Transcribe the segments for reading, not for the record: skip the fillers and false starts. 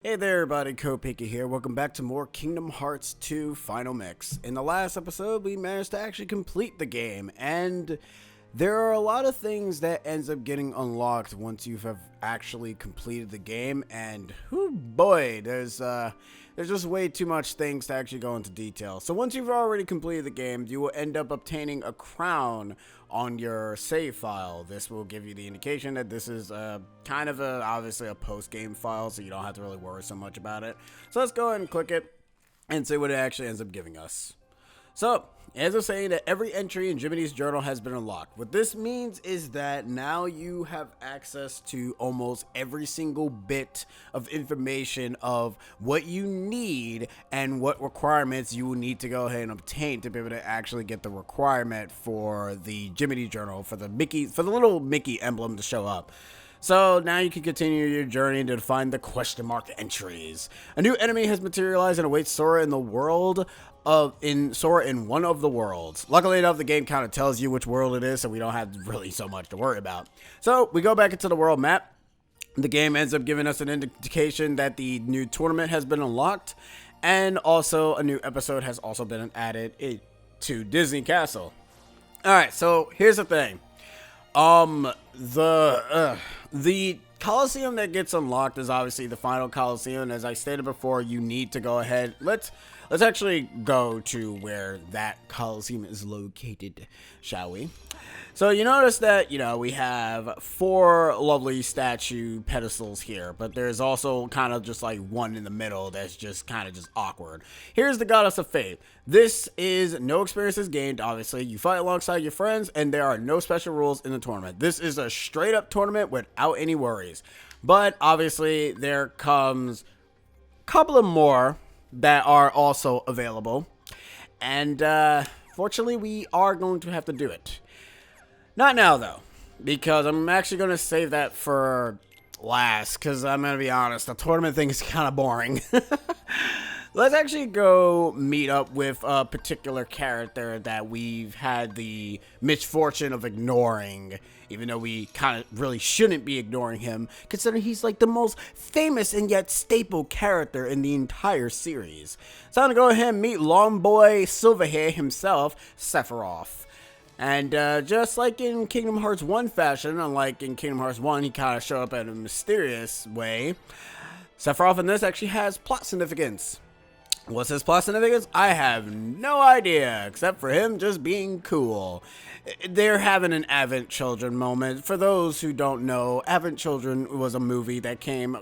Hey there everybody, Kopiki here. Welcome back to more Kingdom Hearts 2 Final Mix. In the last episode, we managed to actually complete the game, and there are a lot of things that ends up getting unlocked once you have actually completed the game, and whoo boy, there's just way too much things to actually go into detail. So once you've already completed the game, you will end up obtaining a crown on your save file. This will give you the indication that this is obviously a post-game file, so you don't have to really worry so much about it. So let's go ahead and click it and see what it actually ends up giving us. So, as I say, that every entry in Jiminy's journal has been unlocked. What this means is that now you have access to almost every single bit of information of what you need and what requirements you will need to go ahead and obtain to be able to actually get the requirement for the Jiminy journal, for the little Mickey emblem to show up. So now you can continue your journey to find the question mark entries. A new enemy has materialized and awaits Sora in the world in one of the worlds. Luckily enough, the game kind of tells you which world it is, so we don't have really so much to worry about. So we go back into the world map. The game ends up giving us an indication that the new tournament has been unlocked, and also a new episode has also been added to Disney Castle. All right, so here's the thing. The Coliseum that gets unlocked is obviously the final Coliseum, and as I stated before, you need to go ahead. Let's actually go to where that Coliseum is located, shall we? So you notice that, we have 4 lovely statue pedestals here, but there's also kind of just like one in the middle that's just kind of just awkward. Here's the Goddess of Fate. This is no experiences gained, obviously. You fight alongside your friends, and there are no special rules in the tournament. This is a straight up tournament without any worries. But obviously, there comes a couple of more that are also available. And fortunately, we are going to have to do it. Not now, though, because I'm actually going to save that for last, because I'm going to be honest, the tournament thing is kind of boring. Let's actually go meet up with a particular character that we've had the misfortune of ignoring, even though we kind of really shouldn't be ignoring him, considering he's like the most famous and yet staple character in the entire series. So I'm going to go ahead and meet Long Boy Silverhair himself, Sephiroth. And just like in Kingdom Hearts 1 fashion, unlike in Kingdom Hearts 1, he kind of showed up in a mysterious way, Sephiroth in this actually has plot significance. What's his plot significance? I have no idea, except for him just being cool. They're having an Advent Children moment. For those who don't know, Advent Children was a movie that came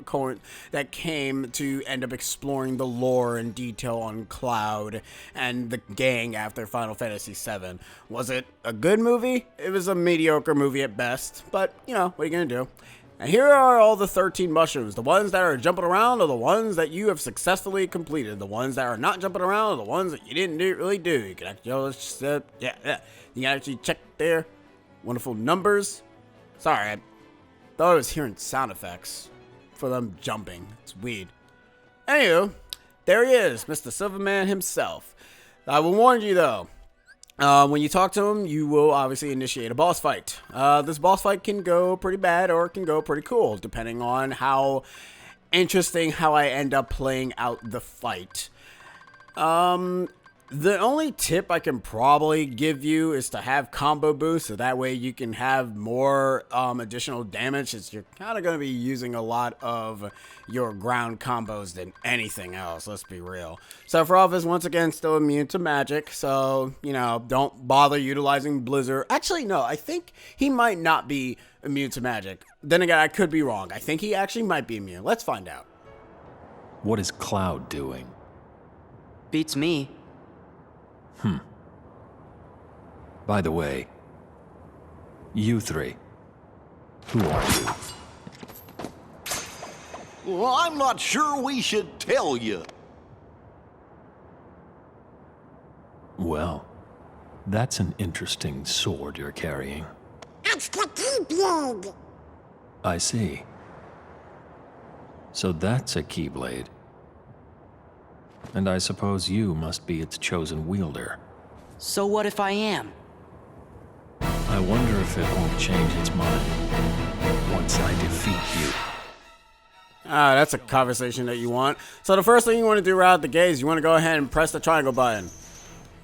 to end up exploring the lore and detail on Cloud and the gang after Final Fantasy VII. Was it a good movie? It was a mediocre movie at best, but, what are you going to do? And here are all the 13 mushrooms. The ones that are jumping around are the ones that you have successfully completed. The ones that are not jumping around are the ones that you didn't really do. You can actually, you can actually check their wonderful numbers. Sorry, I thought I was hearing sound effects for them jumping. It's weird. Anywho, there he is, Mr. Silverman himself. I will warn you though. When you talk to him, you will obviously initiate a boss fight. This boss fight can go pretty bad or it can go pretty cool, depending on how interesting how I end up playing out the fight. The only tip I can probably give you is to have combo boost, so that way you can have more additional damage, since you're kind of going to be using a lot of your ground combos than anything else, let's be real. Sephiroth is once again still immune to magic, so, don't bother utilizing Blizzard. Actually, no, I think he might not be immune to magic. Then again, I could be wrong. I think he actually might be immune. Let's find out. What is Cloud doing? Beats me. By the way, you 3, who are you? Well, I'm not sure we should tell you. Well, that's an interesting sword you're carrying. It's the Keyblade! I see. So that's a Keyblade. And I suppose you must be its chosen wielder. So what if I am? I wonder if it won't change its mind once I defeat you. That's a conversation that you want. So the first thing you want to do right out the gate is you want to go ahead and press the triangle button.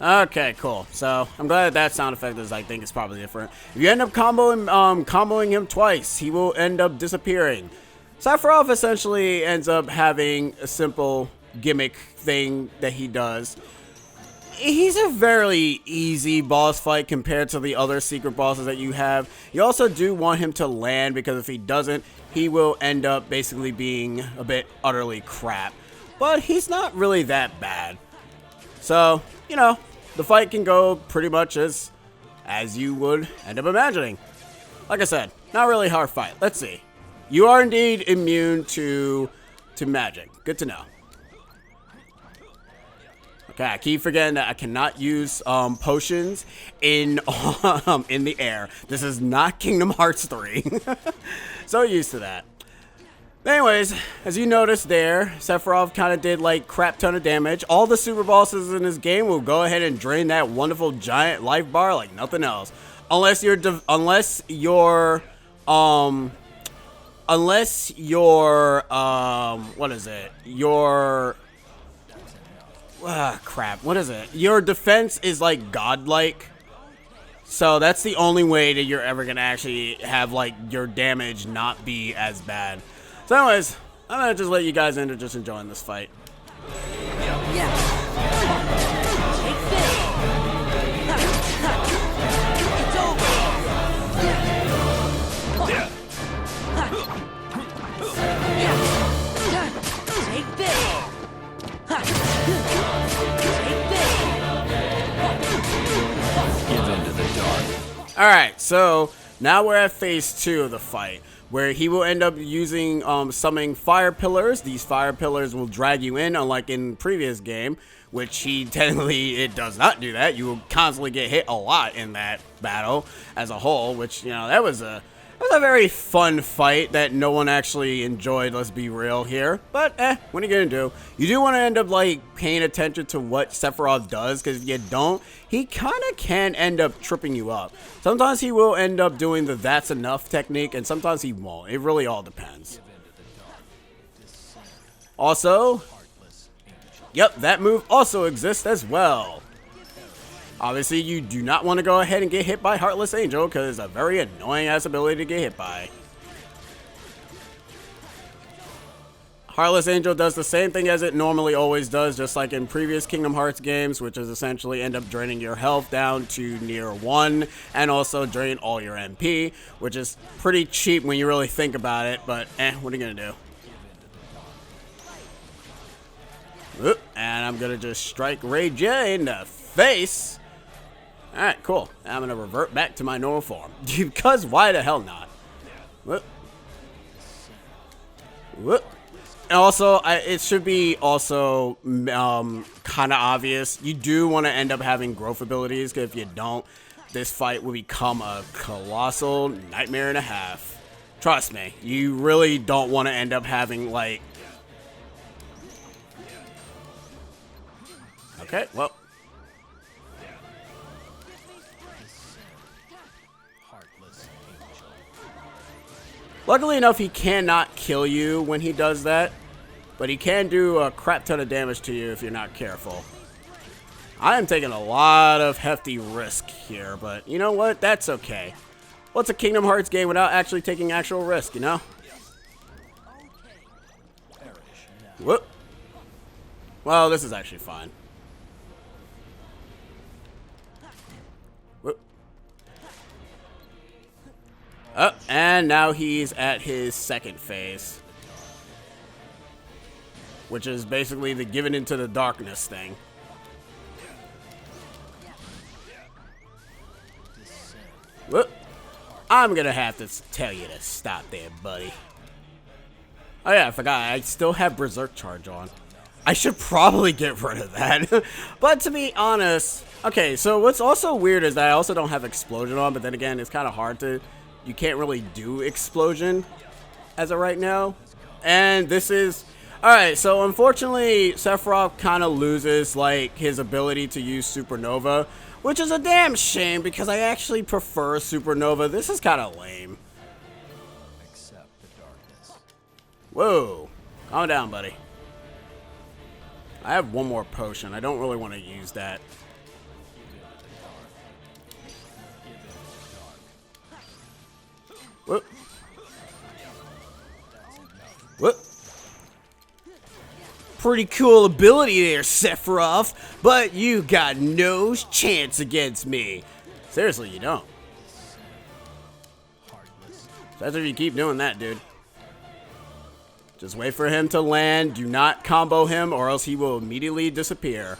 Okay, cool. So I'm glad that sound effect is, I think, it's probably different. If you end up comboing him twice, he will end up disappearing. Sephiroth essentially ends up having a simple gimmick thing that he does. He's a very easy boss fight compared to the other secret bosses that you have. You also do want him to land, because if he doesn't, he will end up basically being a bit utterly crap. But he's not really that bad. So, you know, the fight can go pretty much as you would end up imagining. Like I said, not really a hard fight. Let's see. You are indeed immune to magic. Good to know. Okay, I keep forgetting that I cannot use potions in the air. This is not Kingdom Hearts 3. So used to that. Anyways, as you noticed there, Sephiroth kind of did like crap ton of damage. All the super bosses in this game will go ahead and drain that wonderful giant life bar like nothing else. Unless you're what is it? Crap. What is it? Your defense is like godlike. So that's the only way that you're ever gonna actually have like your damage not be as bad. So anyways, I'm gonna just let you guys end up just enjoying this fight. Alright, so now we're at phase 2 of the fight, where he will end up using summoning fire pillars. These fire pillars will drag you in, unlike in previous game, which it does not do that. You will constantly get hit a lot in that battle as a whole, which, you know, that was a very fun fight that no one actually enjoyed, let's be real here. But, what are you gonna do? You do want to end up, like, paying attention to what Sephiroth does, because if you don't, he kind of can end up tripping you up. Sometimes he will end up doing the "that's enough" technique, and sometimes he won't. It really all depends. Also, yep, that move also exists as well. Obviously, you do not want to go ahead and get hit by Heartless Angel, because it's a very annoying ass ability to get hit by. Heartless Angel does the same thing as it normally always does, just like in previous Kingdom Hearts games, which is essentially end up draining your health down to near 1, and also drain all your MP, which is pretty cheap when you really think about it, but what are you gonna do? And I'm gonna just strike Ray J in the face. Alright, cool. I'm gonna revert back to my normal form. Because why the hell not? Whoop. Whoop. And also, it should be also kind of obvious. You do want to end up having growth abilities, because if you don't, this fight will become a colossal nightmare and a half. Trust me, you really don't want to end up having, like... Okay, well... Luckily enough, he cannot kill you when he does that, but he can do a crap ton of damage to you if you're not careful. I am taking a lot of hefty risk here, but you know what? That's okay. What's a Kingdom Hearts game without actually taking actual risk, you know? Whoop. Well, this is actually fine. Oh, and now he's at his second phase, which is basically the giving into the darkness thing. Whoop. I'm gonna have to tell you to stop there, buddy. Oh yeah, I forgot. I still have Berserk Charge on. I should probably get rid of that. But to be honest, okay, so what's also weird is that I also don't have Explosion on, but then again, it's kind of hard to... You can't really do Explosion as of right now. And this is... Alright, so unfortunately, Sephiroth kind of loses, like, his ability to use Supernova, which is a damn shame because I actually prefer Supernova. This is kind of lame. Whoa. Calm down, buddy. I have one more potion. I don't really want to use that. Whoop. Whoop. Pretty cool ability there, Sephiroth, but you got no chance against me. Seriously, you don't. That's if you keep doing that, dude. Just wait for him to land. Do not combo him or else he will immediately disappear.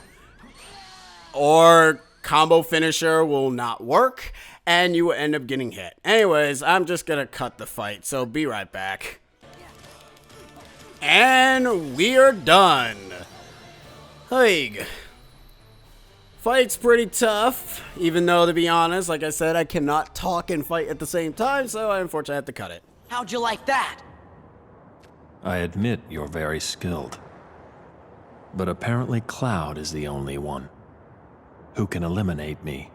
Or combo finisher will not work and you will end up getting hit. Anyways, I'm just gonna cut the fight, so be right back. And we are done. Hey. Fight's pretty tough, even though, to be honest, like I said, I cannot talk and fight at the same time, so I unfortunately have to cut it. How'd you like that? I admit you're very skilled. But apparently Cloud is the only one who can eliminate me.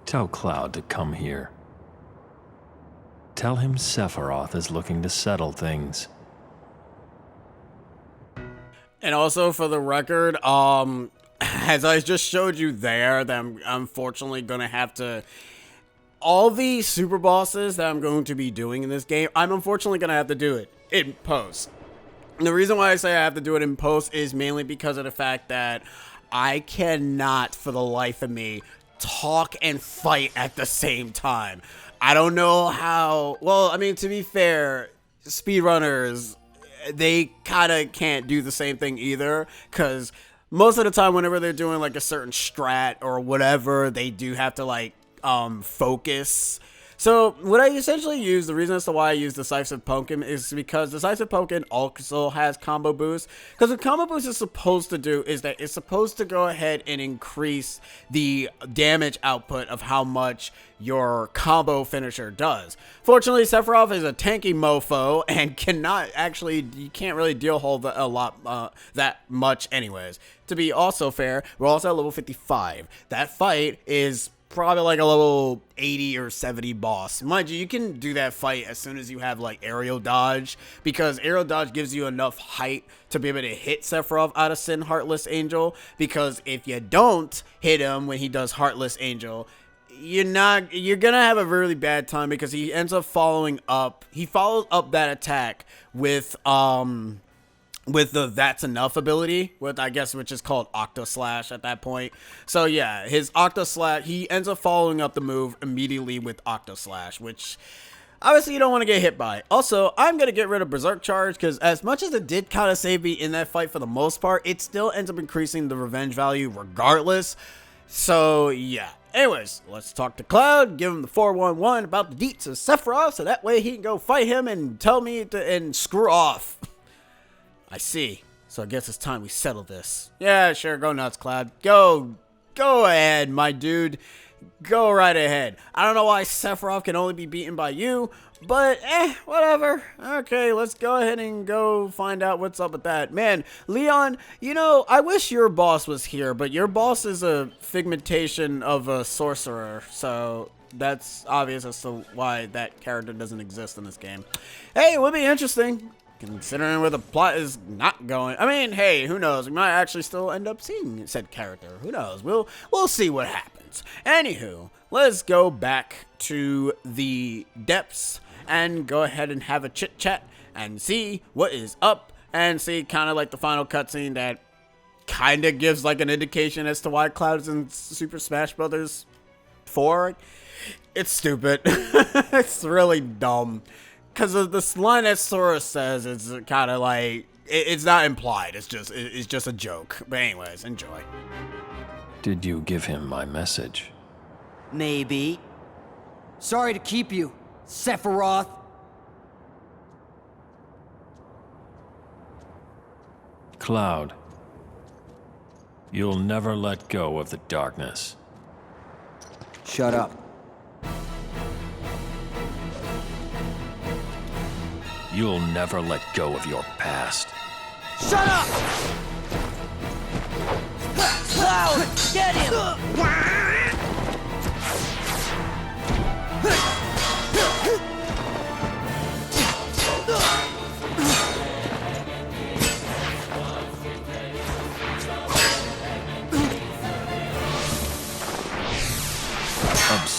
Tell Cloud to come here. Tell him Sephiroth is looking to settle things. And also, for the record, as I just showed you there, that I'm unfortunately going to have to... All the super bosses that I'm going to be doing in this game, I'm unfortunately going to have to do it in post. And the reason why I say I have to do it in post is mainly because of the fact that I cannot, for the life of me, talk and fight at the same time. I don't know how... Well, I mean, to be fair, speedrunners... they kind of can't do the same thing either, because most of the time whenever they're doing like a certain strat or whatever, they do have to like focus. So what I essentially use, the reason as to why I use Decisive Pumpkin is because Decisive Pumpkin also has combo boost. Because what combo boost is supposed to do is that it's supposed to go ahead and increase the damage output of how much your combo finisher does. Fortunately, Sephiroth is a tanky mofo and cannot actually, you can't really deal hold a lot that much anyways. To be also fair, we're also at level 55. That fight is probably like a level 80 or 70 boss. Mind you, you can do that fight as soon as you have like aerial dodge, because aerial dodge gives you enough height to be able to hit Sephiroth out of Sin Heartless Angel, because if you don't hit him when he does Heartless Angel, you're gonna have a really bad time, because he ends up follows up that attack with the That's Enough ability, with I guess which is called Octo Slash at that point. So yeah, his Octo Slash, he ends up following up the move immediately with Octo Slash, which obviously you don't want to get hit by. Also, I'm gonna get rid of Berserk Charge, because as much as it did kind of save me in that fight for the most part, it still ends up increasing the revenge value regardless. So yeah. Anyways, let's talk to Cloud, give him the 411 about the deets of Sephiroth, so that way he can go fight him and tell me and screw off. I see. So I guess it's time we settle this. Yeah, sure. Go nuts, Cloud. Go ahead, my dude. Go right ahead. I don't know why Sephiroth can only be beaten by you, but whatever. Okay, let's go ahead and go find out what's up with that. Man, Leon, you know, I wish your boss was here, but your boss is a figmentation of a sorcerer, so that's obvious as to why that character doesn't exist in this game. Hey, it would be interesting, considering where the plot is not going. I mean, hey, who knows? We might actually still end up seeing said character. Who knows? We'll see what happens. Anywho, let's go back to the depths and go ahead and have a chit chat and see what is up, and see kind of like the final cutscene that kind of gives like an indication as to why Cloud is in Super Smash Bros. 4. It's stupid. It's really dumb. Because of this line that Sora says, it's kind of like, it's not implied, it's just a joke. But anyways, enjoy. Did you give him my message? Maybe. Sorry to keep you, Sephiroth. Cloud, you'll never let go of the darkness. Shut up. You'll never let go of your past. Shut up! Cloud, get him!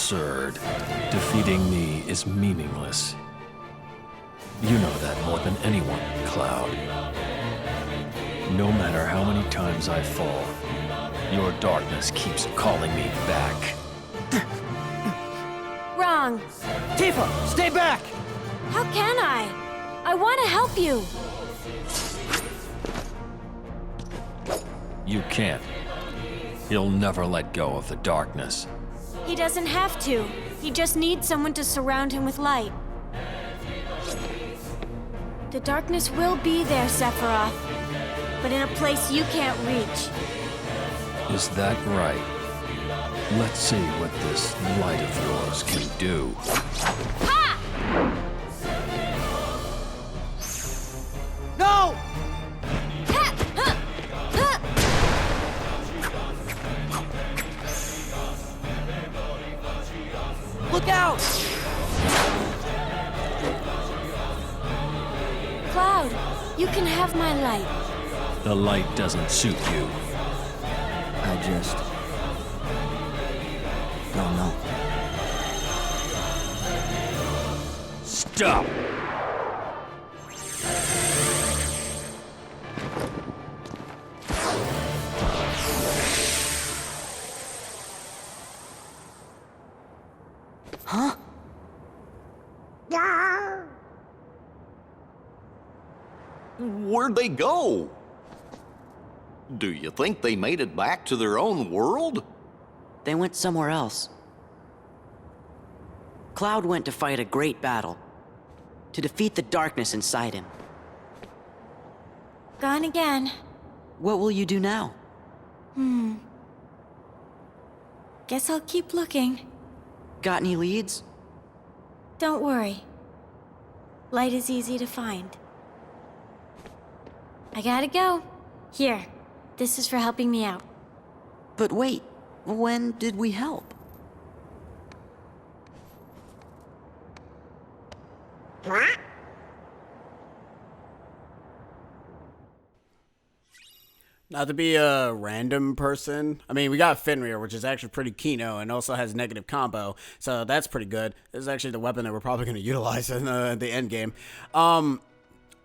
absurd. Defeating me is meaningless. You know that more than anyone, Cloud. No matter how many times I fall, your darkness keeps calling me back. Wrong. Tifa, stay back! How can I? I want to help you. You can't. He'll never let go of the darkness. He doesn't have to. He just needs someone to surround him with light. The darkness will be there, Sephiroth, but in a place you can't reach. Is that right? Let's see what this light of yours can do. Ha! No! Ha! Ha! Ha! Look out! Cloud, you can have my light. The light doesn't suit you. I just... don't know. Stop! Huh? No. Where'd they go? Do you think they made it back to their own world? They went somewhere else. Cloud went to fight a great battle, to defeat the darkness inside him. Gone again. What will you do now? Guess I'll keep looking. Got any leads? Don't worry. Light is easy to find. I gotta go. Here, this is for helping me out. But wait, when did we help? What? Not to be a random person. I mean, we got Fenrir, which is actually pretty Kino and also has negative combo, so that's pretty good. This is actually the weapon that we're probably going to utilize in the end game.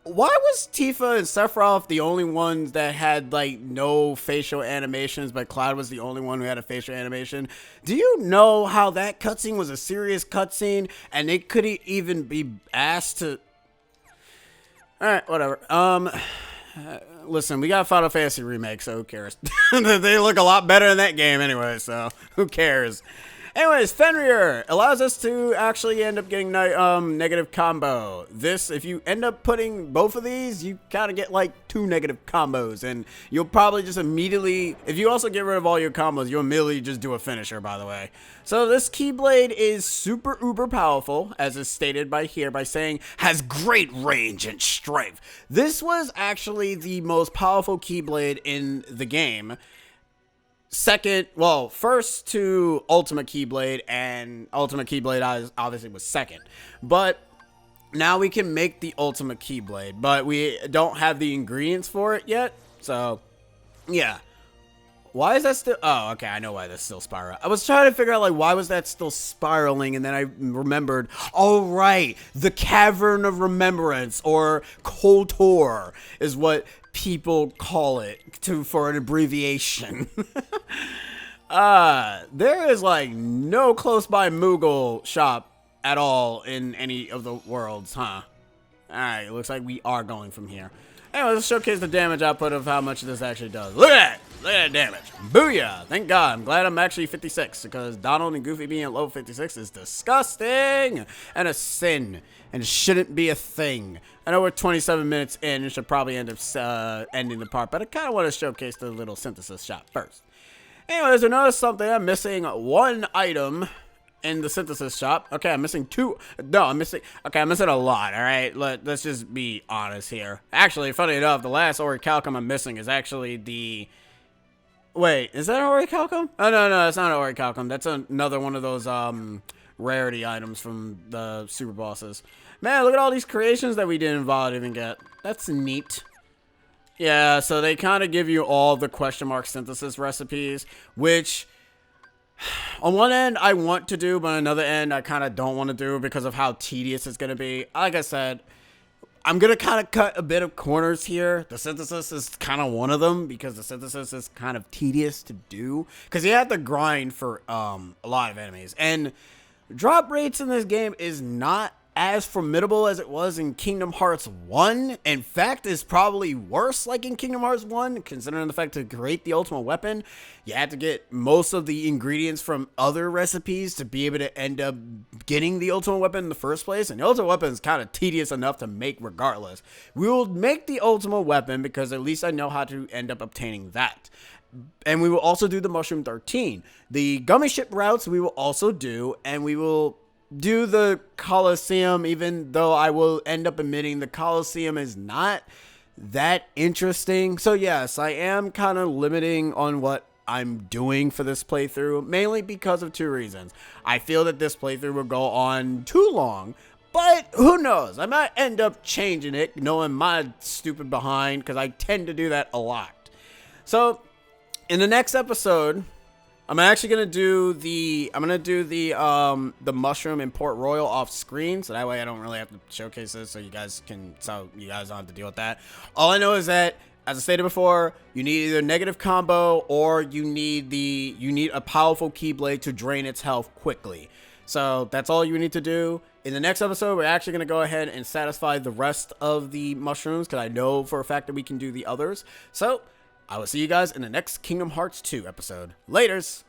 Why was Tifa and Sephiroth the only ones that had, like, no facial animations, but Cloud was the only one who had a facial animation? Do you know how that cutscene was a serious cutscene, and they couldn't even be asked to... Alright, whatever. Listen, we got Final Fantasy Remake, so who cares? They look a lot better in that game anyway, so who cares? Anyways, Fenrir allows us to actually end up getting negative combo. This, if you end up putting both of these, you kind of get like 2 negative combos, and you'll probably just immediately, if you also get rid of all your combos, you'll immediately just do a finisher, by the way. So this Keyblade is super uber powerful, as is stated by here, by saying, has great range and strength. This was actually the most powerful Keyblade in the game. Second, well, first to Ultimate Keyblade, and Ultimate Keyblade obviously was second. But now we can make the Ultimate Keyblade, but we don't have the ingredients for it yet. So, yeah. Why is that still... Oh, okay, I know why that's still spiraling. I was trying to figure out, like, why was that still spiraling, and then I remembered, oh, right, the Cavern of Remembrance, or KOTOR, is what people call it for an abbreviation. There is like no close by Moogle shop at all in any of the worlds, huh? Alright, looks like we are going from here. Anyway, let's showcase the damage output of how much this actually does. Look at that! Look at that damage. Booyah! Thank God. I'm glad I'm actually 56, because Donald and Goofy being at low 56 is disgusting and a sin, and it shouldn't be a thing. I know we're 27 minutes in and should probably end up ending the part, but I kind of want to showcase the little synthesis shop first. Anyways, I noticed something. I'm missing 1 item in the synthesis shop. Okay, I'm missing 2. No, I'm missing... Okay, I'm missing a lot, alright? Let's just be honest here. Actually, funny enough, the last orichalcum I'm missing is actually the... Wait, is that an orichalcum? Oh, no, it's not an orichalcum. That's another one of those rarity items from the super bosses. Man, look at all these creations that we didn't even get. That's neat. Yeah, so they kind of give you all the question mark synthesis recipes, which On one end, I want to do, but on another end, I kind of don't want to do because of how tedious it's going to be. Like I said, I'm going to kind of cut a bit of corners here. The synthesis is kind of one of them because the synthesis is kind of tedious to do because you have to grind for a lot of enemies. And drop rates in this game is not as formidable as it was in Kingdom Hearts 1. In fact, it's probably worse like in Kingdom Hearts 1, considering the fact to create the ultimate weapon, you had to get most of the ingredients from other recipes to be able to end up getting the ultimate weapon in the first place. And the ultimate weapon is kind of tedious enough to make regardless. We will make the ultimate weapon because at least I know how to end up obtaining that. And we will also do the Mushroom 13. The Gummy Ship routes we will also do, and we will do the Coliseum, even though I will end up admitting the Coliseum is not that interesting. So yes, I am kind of limiting on what I'm doing for this playthrough, mainly because of two reasons. I feel that this playthrough will go on too long, but who knows? I might end up changing it, knowing my stupid behind, because I tend to do that a lot. So in the next episode, I'm actually gonna do the mushroom in Port Royal off screen, so that way I don't really have to showcase this, so you guys don't have to deal with that. All I know is that, as I stated before, you need either negative combo or you need a powerful Keyblade to drain its health quickly. So that's all you need to do. In the next episode, we're actually gonna go ahead and satisfy the rest of the mushrooms because I know for a fact that we can do the others. So I will see you guys in the next Kingdom Hearts 2 episode. Laters!